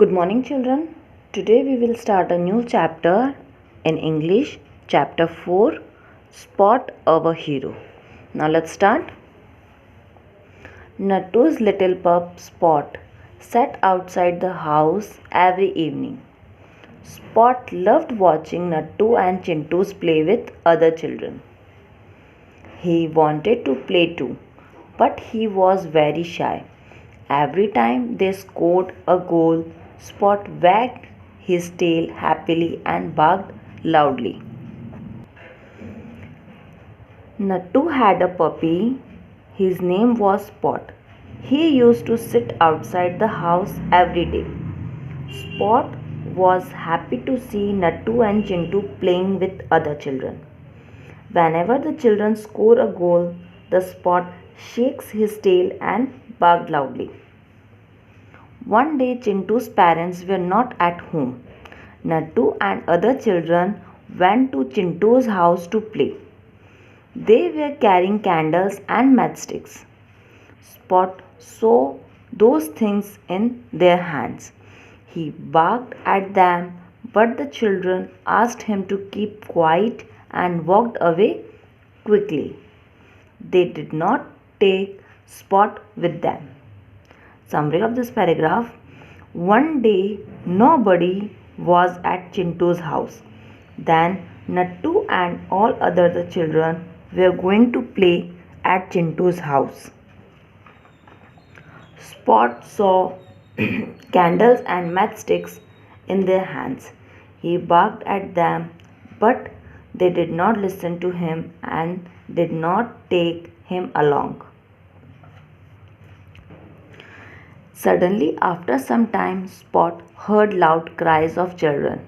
Good morning, children. Today we will start a new chapter in English, chapter 4 Spot our Hero. Now let's start. Nattu's little pup Spot sat outside the house every evening. Spot loved watching Nattu and Chintus play with other children. He wanted to play too, but he was very shy. Every time they scored a goal, Spot wagged his tail happily and barked loudly. Nattu had a puppy. His name was Spot. He used to sit outside the house every day. Spot was happy to see Nattu and Chintu playing with other children. Whenever the children score a goal, the Spot shakes his tail and barks loudly. One day Chintu's parents were not at home. Nattu and other children went to Chintu's house to play. They were carrying candles and matchsticks. Spot saw those things in their hands. He barked at them, but the children asked him to keep quiet and walked away quickly. They did not take Spot with them. Summary of this paragraph. One day nobody was at Chintu's house. Then Nattu and all other children were going to play at Chintu's house. Spot saw candles and matchsticks in their hands. He barked at them, but they did not listen to him and did not take him along. Suddenly, after some time, Spot heard loud cries of children.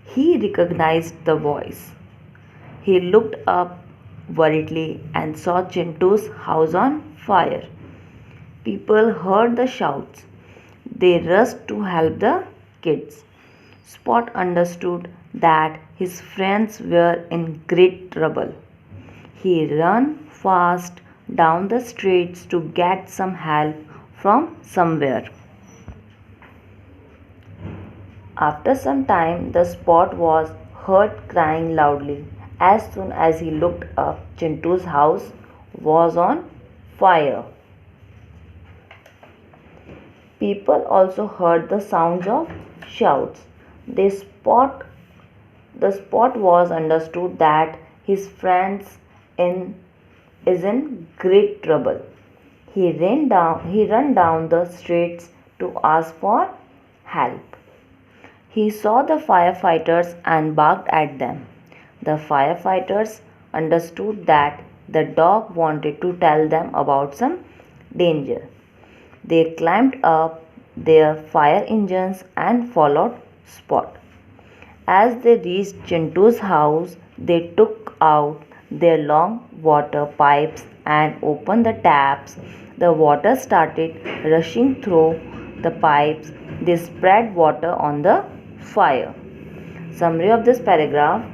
He recognized the voice. He looked up worriedly and saw Chintu's house on fire. People heard the shouts. They rushed to help the kids. Spot understood that his friends were in great trouble. He ran fast down the streets to get some help from somewhere. After some time, the Spot was heard crying loudly. As soon as he looked up, Chintu's house was on fire. People also heard the sounds of shouts. The Spot was understood that his friends is in great trouble. He ran down the streets to ask for help. He saw the firefighters and barked at them. The firefighters understood that the dog wanted to tell them about some danger. They climbed up their fire engines and followed Spot. As they reached Chintu's house, they took out their long water pipes and opened the taps. The water started rushing through the pipes. They spread water on the fire. Summary of this paragraph.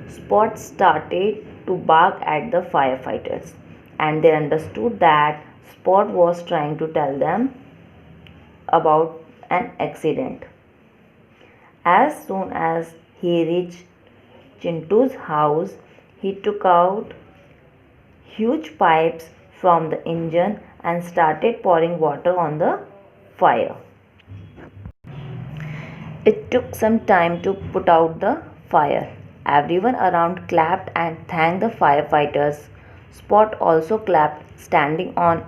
Spot started to bark at the firefighters, and they understood that Spot was trying to tell them about an accident. As soon as he reached Chintu's house, he took out huge pipes from the engine and started pouring water on the fire. It took some time to put out the fire. Everyone around clapped and thanked the firefighters. Spot also clapped, standing on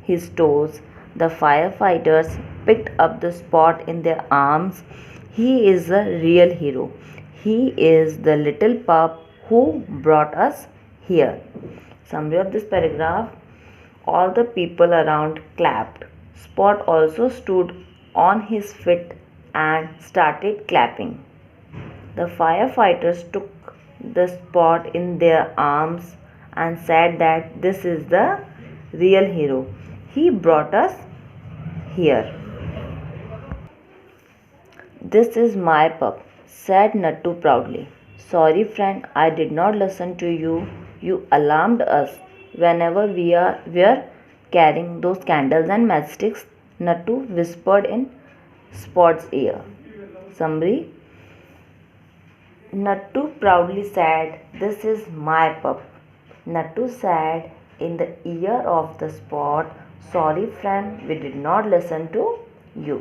his toes. The firefighters picked up the Spot in their arms. He is a real hero. He is the little pup who brought us here. Summary of this paragraph. All the people around clapped. Spot also stood on his feet and started clapping. The firefighters took the Spot in their arms and said that this is the real hero. He brought us here. This is my pup, said Nattu proudly. Sorry, friend, I did not listen to you. You alarmed us whenever we were carrying those candles and matchsticks, Nattu whispered in Spot's ear. Summary. Nattu proudly said, "This is my pup." Nattu said in the ear of the Spot, "Sorry, friend, we did not listen to you."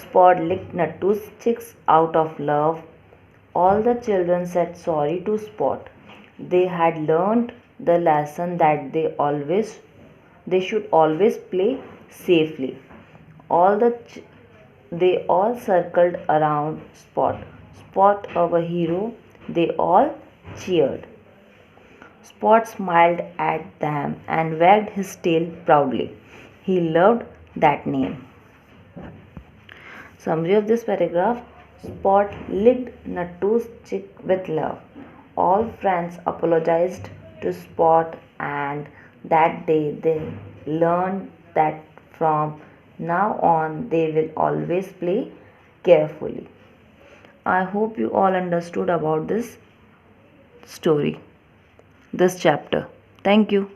Spot licked Nattu's cheeks out of love. All the children said sorry to Spot. They had learned the lesson that they should always play safely. All the they all circled around Spot. Spot, our hero, they all cheered. Spot smiled at them and wagged his tail proudly. He loved that name. Summary of this paragraph. Spot licked Nattu's cheek with love. All friends apologized to Spot, and that day they learned that from now on they will always play carefully. I hope you all understood about this story, this chapter. Thank you.